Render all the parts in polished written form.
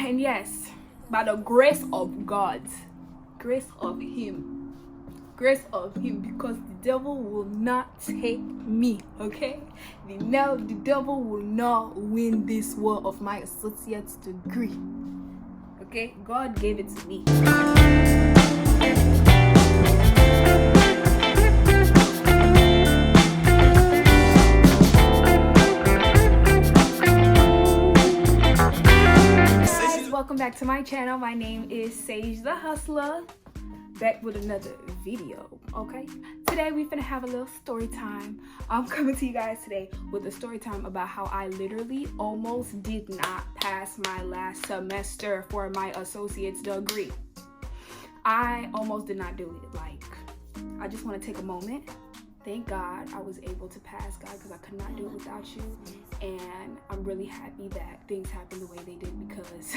And yes, by the grace of God, grace of him, because the devil will not take me, okay? The devil will not win this war of my associate's degree, okay? God gave it to me. Welcome back to my channel. My name is SageTheHustla, back with another video, okay? Today we're gonna have a little story time. I'm coming to you guys today with a story time about how I literally almost did not pass my last semester for my associate's degree. I almost did not do it. Like, I just want to take a moment. Thank God I was able to pass, God, because I could not do it without you. And I'm really happy that things happened the way they did, because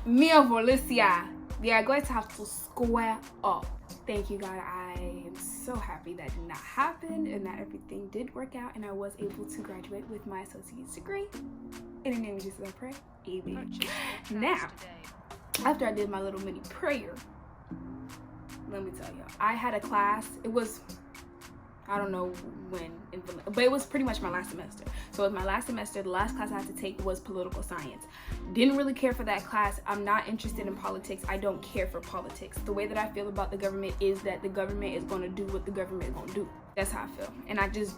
me and Volicia, we are going to have to square up. Thank you, God. I am so happy that did not happen and that everything did work out and I was able to graduate with my associate's degree. In the name of Jesus, I pray. Amen. Now, after I did my little mini prayer, let me tell you, I had a class. It was, I don't know when, but it was pretty much my last semester. So it was my last semester. The last class I had to take was political science. Didn't really care for that class. I'm not interested in politics. I don't care for politics. The way that I feel about the government is that the government is going to do what the government is going to do. That's how I feel. And I just,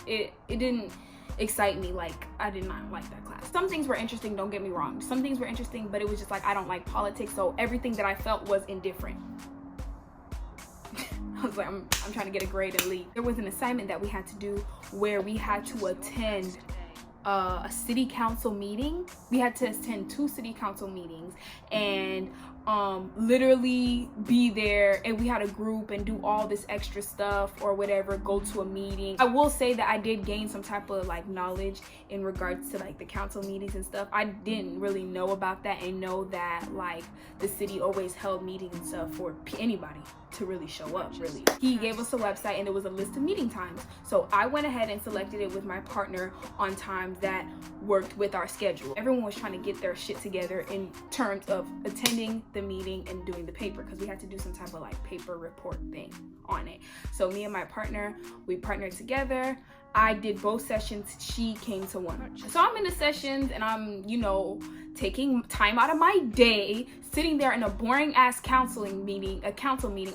it didn't excite me. Like, I did not like that class. Some things were interesting, don't get me wrong. Some things were interesting, but it was just like, I don't like politics. So everything that I felt was indifferent. I was like, I'm trying to get a grade and leave. There was an assignment that we had to do where we had to attend a city council meeting. We had to attend 2 city council meetings and literally be there, and we had a group and do all this extra stuff or whatever, go to a meeting. I will say that I did gain some type of like knowledge in regards to like the council meetings and stuff. I didn't really know about that and know that like the city always held meetings and stuff for anybody to really show up, really. He gave us a website and it was a list of meeting times. So I went ahead and selected it with my partner on times that worked with our schedule. Everyone was trying to get their shit together in terms of attending the meeting and doing the paper, because we had to do some type of like paper report thing on it. So me and my partner, we partnered together. I did both sessions. She came to one. So I'm in the sessions and I'm, you know, taking time out of my day, sitting there in a boring ass council meeting.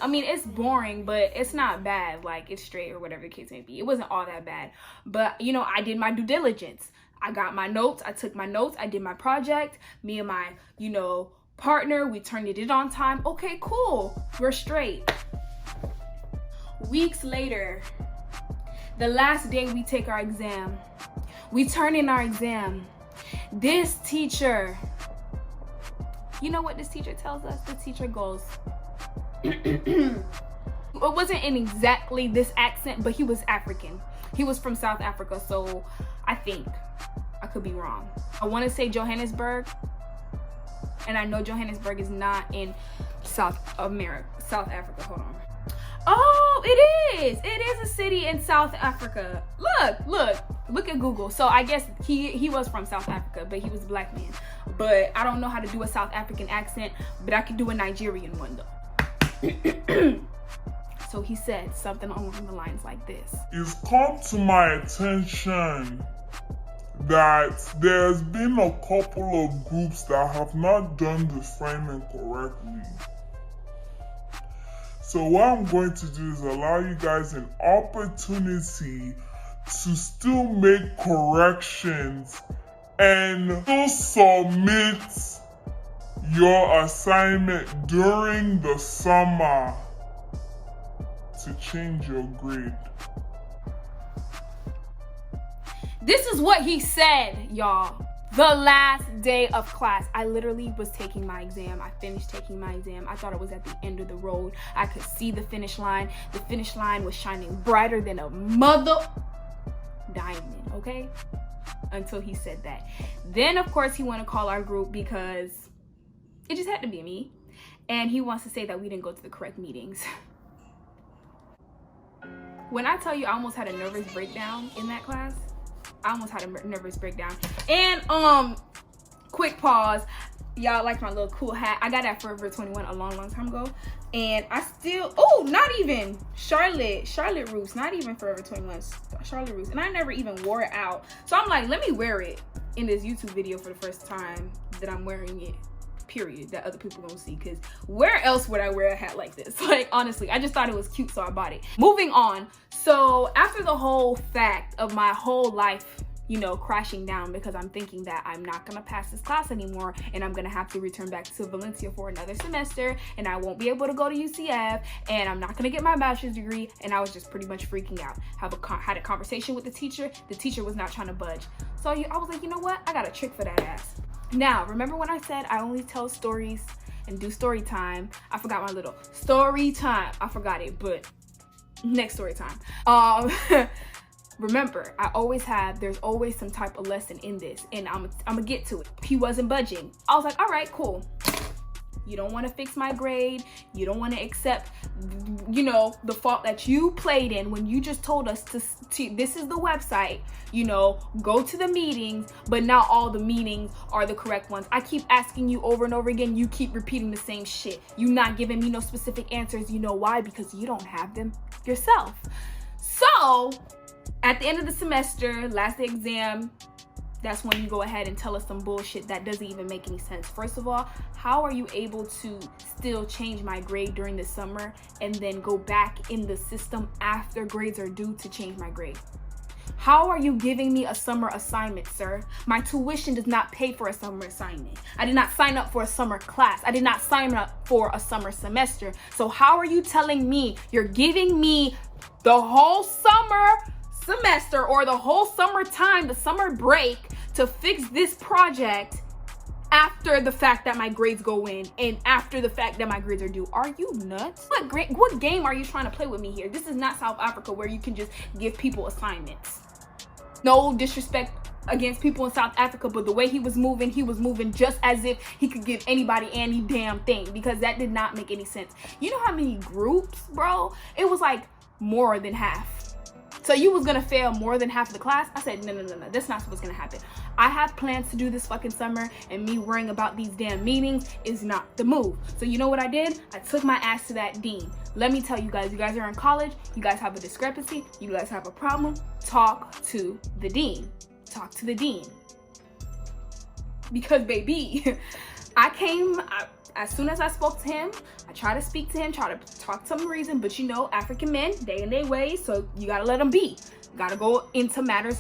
I mean, it's boring, but it's not bad. Like, it's straight or whatever the case may be. It wasn't all that bad. But, you know, I did my due diligence. I got my notes. I took my notes. I did my project. Me and my, you know, partner, we turned it in on time. Okay, cool. We're straight. Weeks later, the last day we take our exam, we turn in our exam. This teacher, you know what this teacher tells us? The teacher goes, it wasn't in exactly this accent, but he was African. He was from South Africa, so I think, I could be wrong. I want to say Johannesburg, and I know Johannesburg is not in South Africa. Hold on. Oh, it is a city in South Africa. Look at Google. So I guess he was from South Africa, but he was a black man. But I don't know how to do a South African accent, but I can do a Nigerian one though. So he said something along the lines like this. It's come to my attention that there's been a couple of groups that have not done the framing correctly. So what I'm going to do is allow you guys an opportunity to still make corrections and still submit your assignment during the summer to change your grade. This is what he said, y'all. The last day of class, I literally was taking my exam. I finished taking my exam. I thought it was at the end of the road. I could see the finish line. The finish line was shining brighter than a mother diamond, okay? Until he said that. Then, of course, he wanted to call our group because it just had to be me. And he wants to say that we didn't go to the correct meetings. When I tell you I almost had a nervous breakdown in that class, I almost had a nervous breakdown. And quick pause, Y'all like my little cool hat. I got that Forever 21 a long time ago. And I still, oh, not even Charlotte Russe, not even Forever 21, Charlotte Russe. And I never even wore it out. So I'm like, let me wear it in this YouTube video for the first time that I'm wearing it, period, that other people gonna see. Because where else would I wear a hat like this? Like, honestly, I just thought it was cute, so I bought it. Moving on. So after the whole fact of my whole life, you know, crashing down because I'm thinking that I'm not gonna pass this class anymore and I'm gonna have to return back to Valencia for another semester and I won't be able to go to UCF and I'm not gonna get my bachelor's degree, and I was just pretty much freaking out. Had a conversation with the teacher. The teacher was not trying to budge. So I was like, you know what? I got a trick for that ass. Now, remember when I said I only tell stories and do story time? I forgot my little story time. I forgot it, but next story time. Remember, there's always some type of lesson in this, and I'm gonna get to it. He wasn't budging. I was like, all right, cool. You don't want to fix my grade. You don't want to accept, you know, the fault that you played in when you just told us to this is the website, you know, go to the meetings, but not all the meetings are the correct ones. I keep asking you over and over again. You keep repeating the same shit. You not giving me no specific answers. You know why? Because you don't have them yourself. So at the end of the semester, last exam, that's when you go ahead and tell us some bullshit that doesn't even make any sense. First of all, how are you able to still change my grade during the summer and then go back in the system after grades are due to change my grade? How are you giving me a summer assignment, sir? My tuition does not pay for a summer assignment. I did not sign up for a summer class. I did not sign up for a summer semester. So how are you telling me you're giving me the whole summer semester or the whole summer time, the summer break, to fix this project after the fact that my grades go in and after the fact that my grades are due? Are you nuts? What game are you trying to play with me here? This is not South Africa where you can just give people assignments. No disrespect against people in South Africa, but the way he was moving just as if he could give anybody any damn thing, because that did not make any sense. You know how many groups, bro? It was like more than half. So you was gonna fail more than half of the class? I said, no, that's not what's gonna happen. I have plans to do this fucking summer, and me worrying about these damn meetings is not the move. So you know what I did? I took my ass to that dean. Let me tell you guys are in college, you guys have a discrepancy, you guys have a problem, talk to the dean. Talk to the dean. Because baby, as soon as I spoke to him, I tried to speak to him, try to talk some reason, but you know, African men, they in their ways, so you gotta let them be. You gotta go into matters,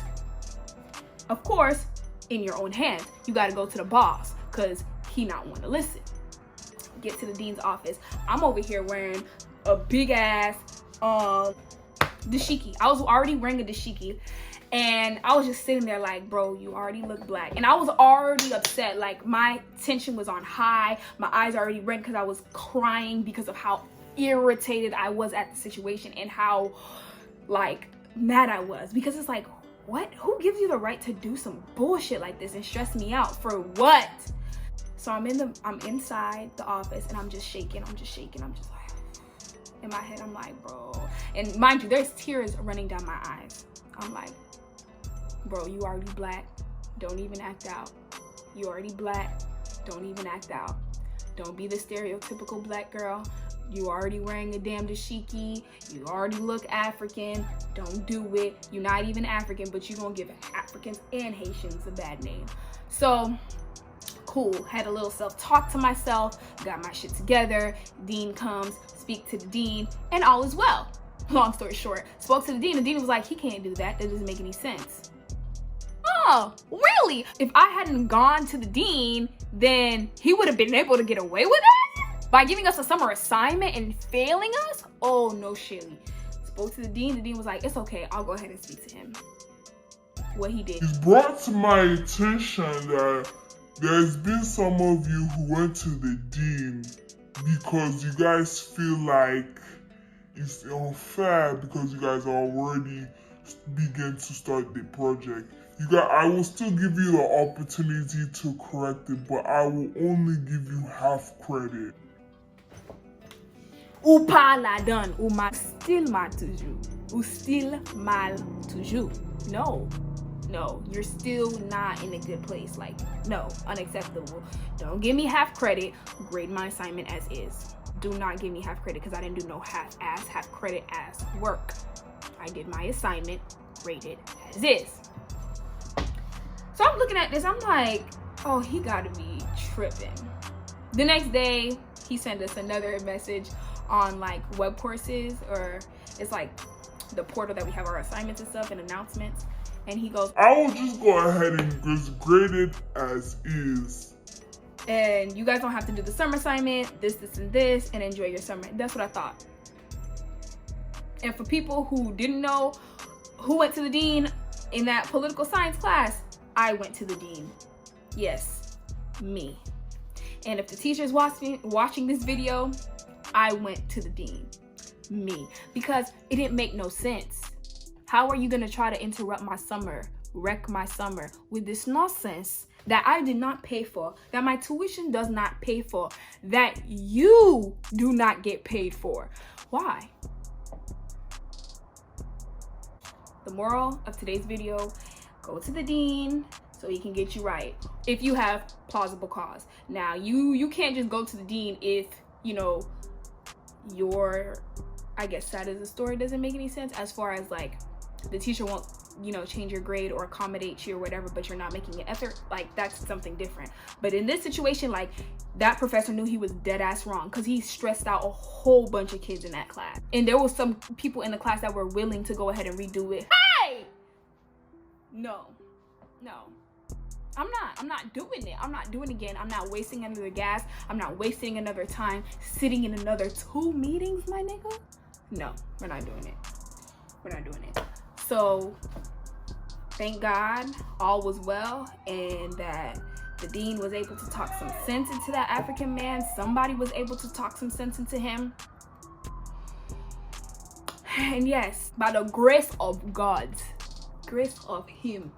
of course, in your own hands. You gotta go to the boss, because he not want to listen. Get to the dean's office. I'm over here wearing a big ass dashiki. I was already wearing a dashiki. And I was just sitting there like, bro, you already look black. And I was already upset. Like, my tension was on high. My eyes already red because I was crying because of how irritated I was at the situation and how, like, mad I was. Because it's like, what? Who gives you the right to do some bullshit like this and stress me out? For what? So I'm inside the office and I'm just shaking. I'm just like, in my head, I'm like, bro. And mind you, there's tears running down my eyes. I'm like, bro, you already black. Don't even act out. You already black. Don't even act out. Don't be the stereotypical black girl. You already wearing a damn dashiki. You already look African. Don't do it. You're not even African, but you're gonna give Africans and Haitians a bad name. So, cool. Had a little self-talk to myself. Got my shit together. Dean comes, speak to the dean, and all is well. Long story short, spoke to the dean. The dean was like, he can't do that. That doesn't make any sense. Oh, really? If I hadn't gone to the dean, then he would have been able to get away with it? By giving us a summer assignment and failing us? Oh, no shitty. Spoke to the dean. The dean was like, it's okay. I'll go ahead and speak to him. What he did. It's brought to my attention that there's been some of you who went to the dean because you guys feel like it's unfair because you guys already begin to start the project. I will still give you the opportunity to correct it, but I will only give you half credit. Ou pas la donne, ou mal, still mal toujours. Ou still mal toujours. No. no, you're still not in a good place. Like, no, unacceptable. Don't give me half credit. Grade my assignment as is. Do not give me half credit, because I didn't do no half credit ass work. I did my assignment, graded as is. So I'm looking at this, I'm like, oh, he gotta be tripping. The next day, he sent us another message on like web courses, or it's like the portal that we have our assignments and stuff and announcements. And he goes, I will just go ahead and just grade it as is. And you guys don't have to do the summer assignment, this, and this, and enjoy your summer. That's what I thought. And for people who didn't know who went to the dean in that political science class, I went to the dean. Yes, me. And if the teacher's watching this video, I went to the dean. Me. Because it didn't make no sense. How are you gonna try to interrupt my summer, wreck my summer with this nonsense that I did not pay for, that my tuition does not pay for, that you do not get paid for? Why? The moral of today's video, go to the dean so he can get you right if you have plausible cause. Now, you can't just go to the dean if, you know, your, I guess, side of the story doesn't make any sense, as far as like the teacher won't, you know, change your grade or accommodate you or whatever, but you're not making an effort. Like, that's something different. But in this situation, like, that professor knew he was dead ass wrong, because he stressed out a whole bunch of kids in that class. And there was some people in the class that were willing to go ahead and redo it. Hey! No. I'm not doing it. I'm not doing it again. I'm not wasting another gas. I'm not wasting another time sitting in another 2 meetings, my nigga. No, we're not doing it. We're not doing it. So thank God all was well, and that the dean was able to talk some sense into that African man. Somebody was able to talk some sense into him. And yes, by the grace of God, grace of him,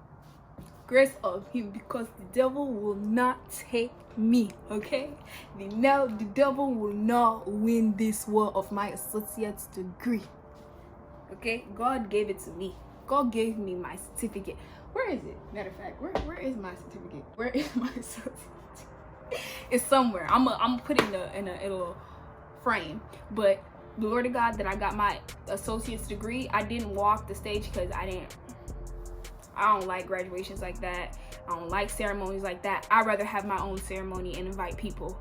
because the devil will not take me, okay? The devil will not win this war of my associate's degree, okay? God gave it to me. God gave me my certificate. Where is it? Matter of fact, where is my certificate? Where is my certificate? It's somewhere. I'm put it in a little frame. But glory to God that I got my associate's degree. I didn't walk the stage because I don't like graduations like that. I don't like ceremonies like that. I'd rather have my own ceremony and invite people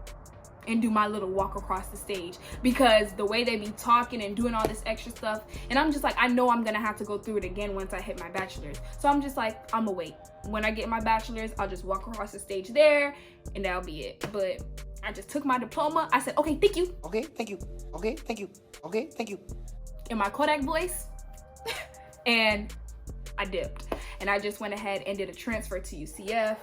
and do my little walk across the stage, because the way they be talking and doing all this extra stuff, and I'm just like, I know I'm gonna have to go through it again once I hit my bachelor's. So I'm just like, I'm gonna wait. When I get my bachelor's, I'll just walk across the stage there and that'll be it. But I just took my diploma. I said, okay, thank you. Okay, thank you. Okay, thank you. Okay, thank you. In my Kodak voice. And I dipped. And I just went ahead and did a transfer to UCF.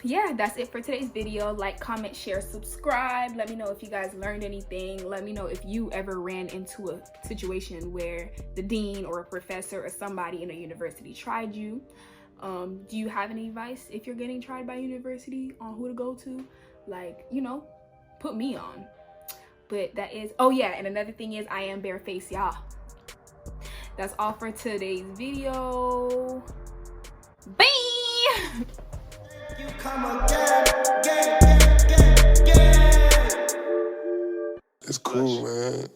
Yeah, that's it for today's video. Like, comment, share, subscribe. Let me know if you guys learned anything. Let me know if you ever ran into a situation where the dean or a professor or somebody in a university tried you. Do you have any advice if you're getting tried by university on who to go to? Like, you know, put me on. But that is, oh yeah, and another thing is, I am barefaced, y'all. That's all for today's video. Bye! You come again. It's cool, man.